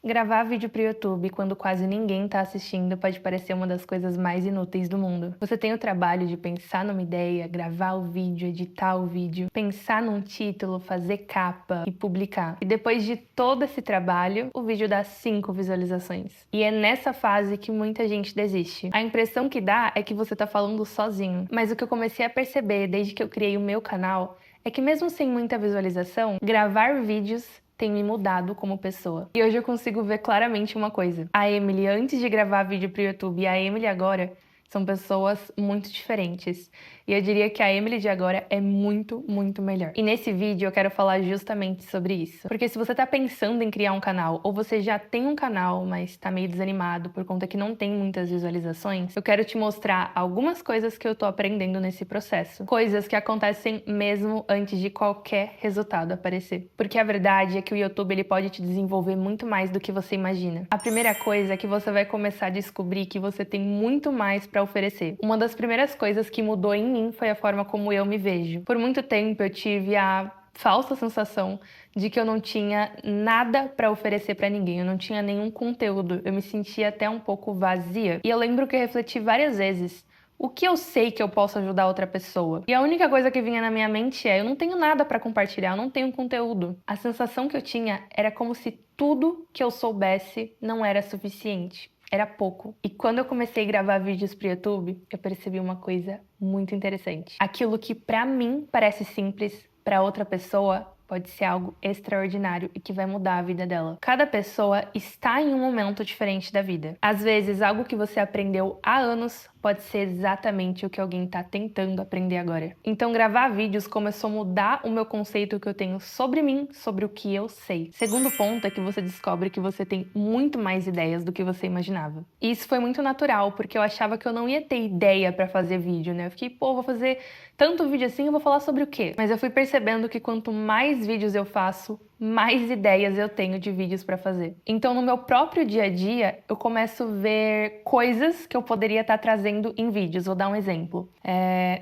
Gravar vídeo para o YouTube quando quase ninguém está assistindo pode parecer uma das coisas mais inúteis do mundo. Você tem o trabalho de pensar numa ideia, gravar o vídeo, editar o vídeo, pensar num título, fazer capa e publicar. E depois de todo esse trabalho, o vídeo dá 5 visualizações. E é nessa fase que muita gente desiste. A impressão que dá é que você está falando sozinho. Mas o que eu comecei a perceber desde que eu criei o meu canal é que mesmo sem muita visualização, gravar vídeos tem me mudado como pessoa. E hoje eu consigo ver claramente uma coisa. A Emily antes de gravar vídeo pro YouTube e a Emily agora são pessoas muito diferentes. E eu diria que a Emily de agora é muito, muito melhor. E nesse vídeo eu quero falar justamente sobre isso. Porque se você tá pensando em criar um canal, ou você já tem um canal, mas tá meio desanimado por conta que não tem muitas visualizações, eu quero te mostrar algumas coisas que eu tô aprendendo nesse processo. Coisas que acontecem mesmo antes de qualquer resultado aparecer. Porque a verdade é que o YouTube ele pode te desenvolver muito mais do que você imagina. A primeira coisa é que você vai começar a descobrir que você tem muito mais para oferecer. Uma das primeiras coisas que mudou em mim foi a forma como eu me vejo. Por muito tempo eu tive a falsa sensação de que eu não tinha nada para oferecer para ninguém, eu não tinha nenhum conteúdo, eu me sentia até um pouco vazia. E eu lembro que eu refleti várias vezes: o que eu sei que eu posso ajudar outra pessoa? E a única coisa que vinha na minha mente é: eu não tenho nada para compartilhar, eu não tenho conteúdo. A sensação que eu tinha era como se tudo que eu soubesse não era suficiente. Era pouco. E quando eu comecei a gravar vídeos pro YouTube, eu percebi uma coisa muito interessante. Aquilo que pra mim parece simples, pra outra pessoa pode ser algo extraordinário e que vai mudar a vida dela. Cada pessoa está em um momento diferente da vida. Às vezes, algo que você aprendeu há anos pode ser exatamente o que alguém está tentando aprender agora. Então, gravar vídeos começou a mudar o meu conceito que eu tenho sobre mim, sobre o que eu sei. Segundo ponto é que você descobre que você tem muito mais ideias do que você imaginava. E isso foi muito natural, porque eu achava que eu não ia ter ideia para fazer vídeo, né? Eu fiquei, vou fazer tanto vídeo assim, eu vou falar sobre o quê? Mas eu fui percebendo que quanto mais vídeos eu faço, mais ideias eu tenho de vídeos para fazer. Então, no meu próprio dia a dia, eu começo a ver coisas que eu poderia estar trazendo em vídeos. Vou dar um exemplo.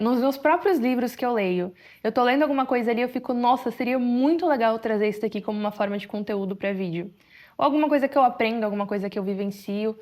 Nos meus próprios livros que eu leio, eu tô lendo alguma coisa ali e eu fico, nossa, seria muito legal trazer isso aqui como uma forma de conteúdo para vídeo. Ou alguma coisa que eu aprendo, alguma coisa que eu vivencio.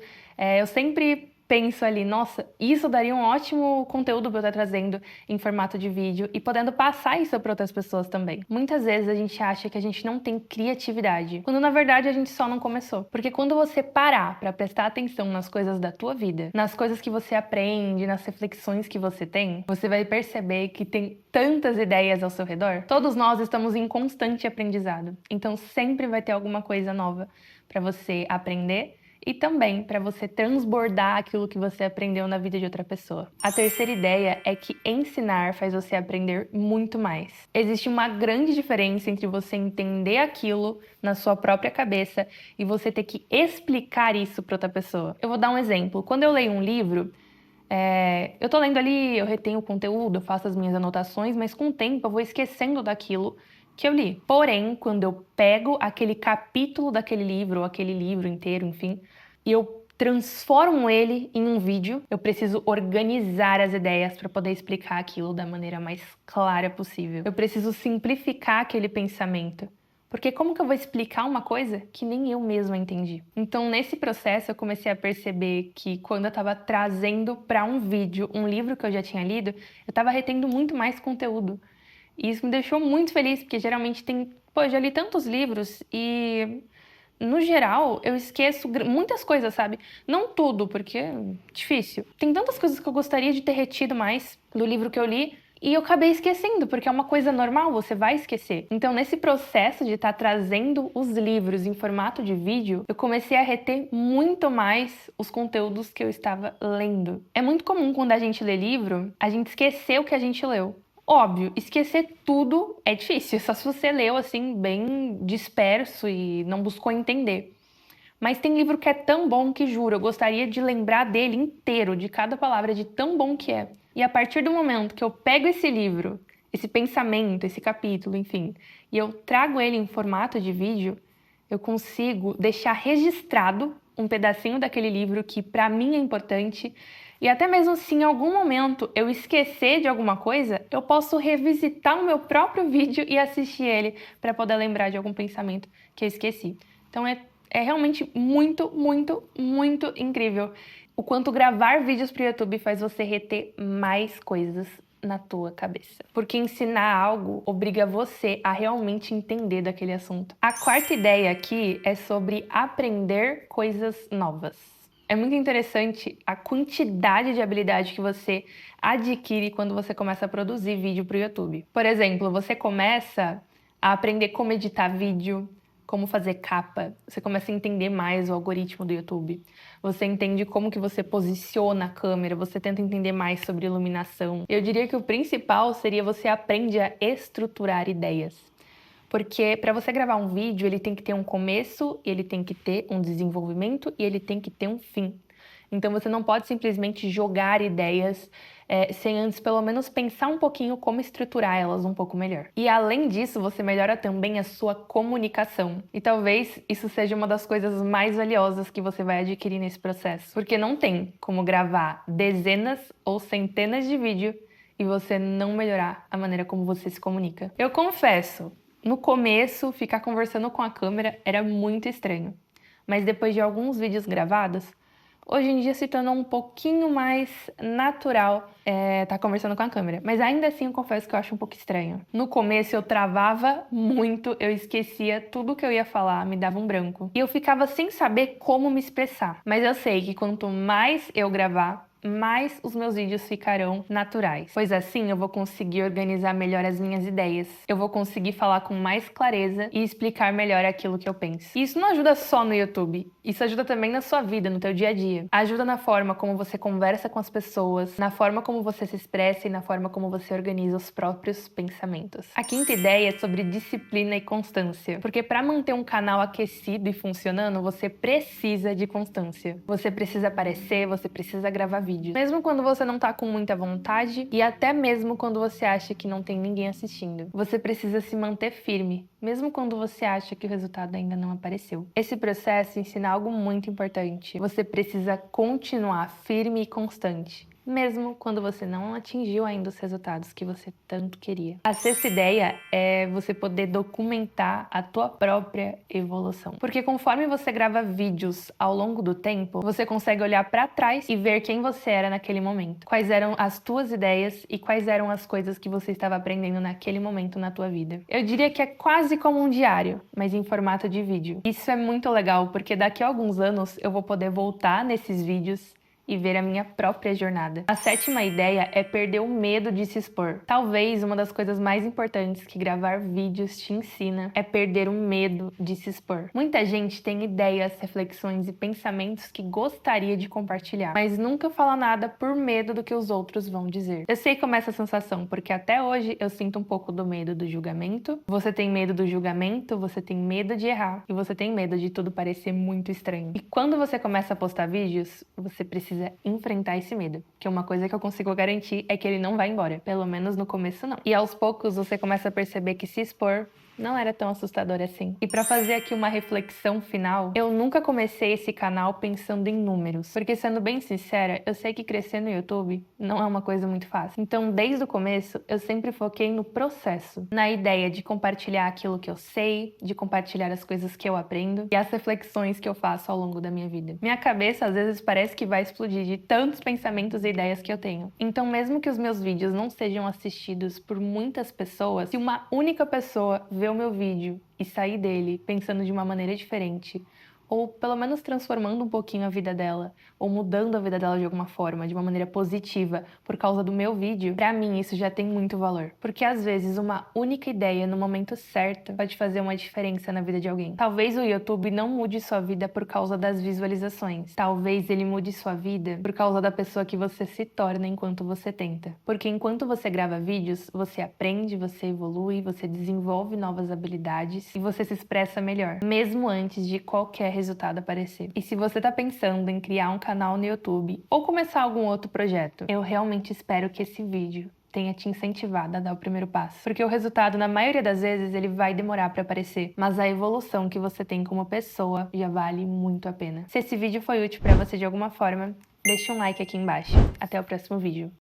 Eu sempre penso ali, nossa, isso daria um ótimo conteúdo para eu estar trazendo em formato de vídeo e podendo passar isso para outras pessoas também. Muitas vezes a gente acha que a gente não tem criatividade, quando na verdade a gente só não começou. Porque quando você parar para prestar atenção nas coisas da tua vida, nas coisas que você aprende, nas reflexões que você tem, você vai perceber que tem tantas ideias ao seu redor. Todos nós estamos em constante aprendizado, então sempre vai ter alguma coisa nova para você aprender e também para você transbordar aquilo que você aprendeu na vida de outra pessoa. A terceira ideia é que ensinar faz você aprender muito mais. Existe uma grande diferença entre você entender aquilo na sua própria cabeça e você ter que explicar isso para outra pessoa. Eu vou dar um exemplo. Quando eu leio um livro, eu tô lendo ali, eu retenho o conteúdo, eu faço as minhas anotações, mas com o tempo eu vou esquecendo daquilo que eu li. Porém, quando eu pego aquele capítulo daquele livro, ou aquele livro inteiro, enfim, e eu transformo ele em um vídeo, eu preciso organizar as ideias para poder explicar aquilo da maneira mais clara possível. Eu preciso simplificar aquele pensamento. Porque como que eu vou explicar uma coisa que nem eu mesma entendi? Então, nesse processo, eu comecei a perceber que quando eu estava trazendo para um vídeo um livro que eu já tinha lido, eu estava retendo muito mais conteúdo. E isso me deixou muito feliz, porque geralmente eu já li tantos livros e, no geral, eu esqueço muitas coisas, sabe? Não tudo, porque é difícil. Tem tantas coisas que eu gostaria de ter retido mais do livro que eu li, e eu acabei esquecendo, porque é uma coisa normal, você vai esquecer. Então, nesse processo de estar trazendo os livros em formato de vídeo, eu comecei a reter muito mais os conteúdos que eu estava lendo. É muito comum quando a gente lê livro, a gente esquecer o que a gente leu. Óbvio, esquecer tudo é difícil, só se você leu assim bem disperso e não buscou entender. Mas tem livro que é tão bom que, juro, eu gostaria de lembrar dele inteiro, de cada palavra, de tão bom que é. E a partir do momento que eu pego esse livro, esse pensamento, esse capítulo, enfim, e eu trago ele em formato de vídeo, eu consigo deixar registrado um pedacinho daquele livro que pra mim é importante. E até mesmo se em algum momento eu esquecer de alguma coisa, eu posso revisitar o meu próprio vídeo e assistir ele para poder lembrar de algum pensamento que eu esqueci. Então é É realmente muito, muito, muito incrível o quanto gravar vídeos para o YouTube faz você reter mais coisas na tua cabeça. Porque ensinar algo obriga você a realmente entender daquele assunto. A quarta ideia aqui é sobre aprender coisas novas. É muito interessante a quantidade de habilidade que você adquire quando você começa a produzir vídeo para o YouTube. Por exemplo, você começa a aprender como editar vídeo, como fazer capa, você começa a entender mais o algoritmo do YouTube. Você entende como que você posiciona a câmera, você tenta entender mais sobre iluminação. Eu diria que o principal seria você aprende a estruturar ideias. Porque para você gravar um vídeo, ele tem que ter um começo, ele tem que ter um desenvolvimento e ele tem que ter um fim. Então você não pode simplesmente jogar ideias sem antes pelo menos pensar um pouquinho como estruturar elas um pouco melhor. E além disso, você melhora também a sua comunicação. E talvez isso seja uma das coisas mais valiosas que você vai adquirir nesse processo. Porque não tem como gravar dezenas ou centenas de vídeos e você não melhorar a maneira como você se comunica. Eu confesso, no começo, ficar conversando com a câmera era muito estranho. Mas depois de alguns vídeos gravados, hoje em dia se tornou um pouquinho mais natural tá conversando com a câmera. Mas ainda assim eu confesso que eu acho um pouco estranho. No começo eu travava muito, eu esquecia tudo que eu ia falar, me dava um branco. E eu ficava sem saber como me expressar. Mas eu sei que quanto mais eu gravar, mais os meus vídeos ficarão naturais. Pois assim eu vou conseguir organizar melhor as minhas ideias. Eu vou conseguir falar com mais clareza e explicar melhor aquilo que eu penso. E isso não ajuda só no YouTube. Isso ajuda também na sua vida, no teu dia a dia. Ajuda na forma como você conversa com as pessoas, na forma como você se expressa e na forma como você organiza os próprios pensamentos. A quinta ideia é sobre disciplina e constância. Porque para manter um canal aquecido e funcionando, você precisa de constância. Você precisa aparecer, você precisa gravar vídeos. Mesmo quando você não tá com muita vontade e até mesmo quando você acha que não tem ninguém assistindo. Você precisa se manter firme, mesmo quando você acha que o resultado ainda não apareceu. Esse processo ensina algo muito importante. Você precisa continuar firme e constante, mesmo quando você não atingiu ainda os resultados que você tanto queria. A sexta ideia é você poder documentar a tua própria evolução. Porque conforme você grava vídeos ao longo do tempo, você consegue olhar para trás e ver quem você era naquele momento. Quais eram as tuas ideias e quais eram as coisas que você estava aprendendo naquele momento na tua vida. Eu diria que é quase como um diário, mas em formato de vídeo. Isso é muito legal, porque daqui a alguns anos eu vou poder voltar nesses vídeos e ver a minha própria jornada. A sétima ideia é perder o medo de se expor. Talvez uma das coisas mais importantes que gravar vídeos te ensina é perder o medo de se expor. Muita gente tem ideias, reflexões e pensamentos que gostaria de compartilhar, mas nunca fala nada por medo do que os outros vão dizer. Eu sei como é essa sensação, porque até hoje eu sinto um pouco do medo do julgamento. Você tem medo do julgamento, você tem medo de errar e você tem medo de tudo parecer muito estranho. E quando você começa a postar vídeos, você precisa enfrentar esse medo, que uma coisa que eu consigo garantir é que ele não vai embora, pelo menos no começo não. E aos poucos você começa a perceber que se expor não era tão assustador assim. E para fazer aqui uma reflexão final, eu nunca comecei esse canal pensando em números, porque sendo bem sincera, eu sei que crescer no YouTube não é uma coisa muito fácil. Então, desde o começo, eu sempre foquei no processo, na ideia de compartilhar aquilo que eu sei, de compartilhar as coisas que eu aprendo e as reflexões que eu faço ao longo da minha vida. Minha cabeça às vezes parece que vai explodir de tantos pensamentos e ideias que eu tenho. Então, mesmo que os meus vídeos não sejam assistidos por muitas pessoas, se uma única pessoa ver o meu vídeo e sair dele pensando de uma maneira diferente, ou pelo menos transformando um pouquinho a vida dela, ou mudando a vida dela de alguma forma, de uma maneira positiva, por causa do meu vídeo, pra mim isso já tem muito valor. Porque às vezes uma única ideia no momento certo pode fazer uma diferença na vida de alguém. Talvez o YouTube não mude sua vida por causa das visualizações. Talvez ele mude sua vida por causa da pessoa que você se torna enquanto você tenta. Porque enquanto você grava vídeos, você aprende, você evolui, você desenvolve novas habilidades e você se expressa melhor, mesmo antes de qualquer resultado aparecer. E se você tá pensando em criar um canal no YouTube ou começar algum outro projeto, eu realmente espero que esse vídeo tenha te incentivado a dar o primeiro passo. Porque o resultado, na maioria das vezes, ele vai demorar para aparecer, mas a evolução que você tem como pessoa já vale muito a pena. Se esse vídeo foi útil para você de alguma forma, deixa um like aqui embaixo. Até o próximo vídeo.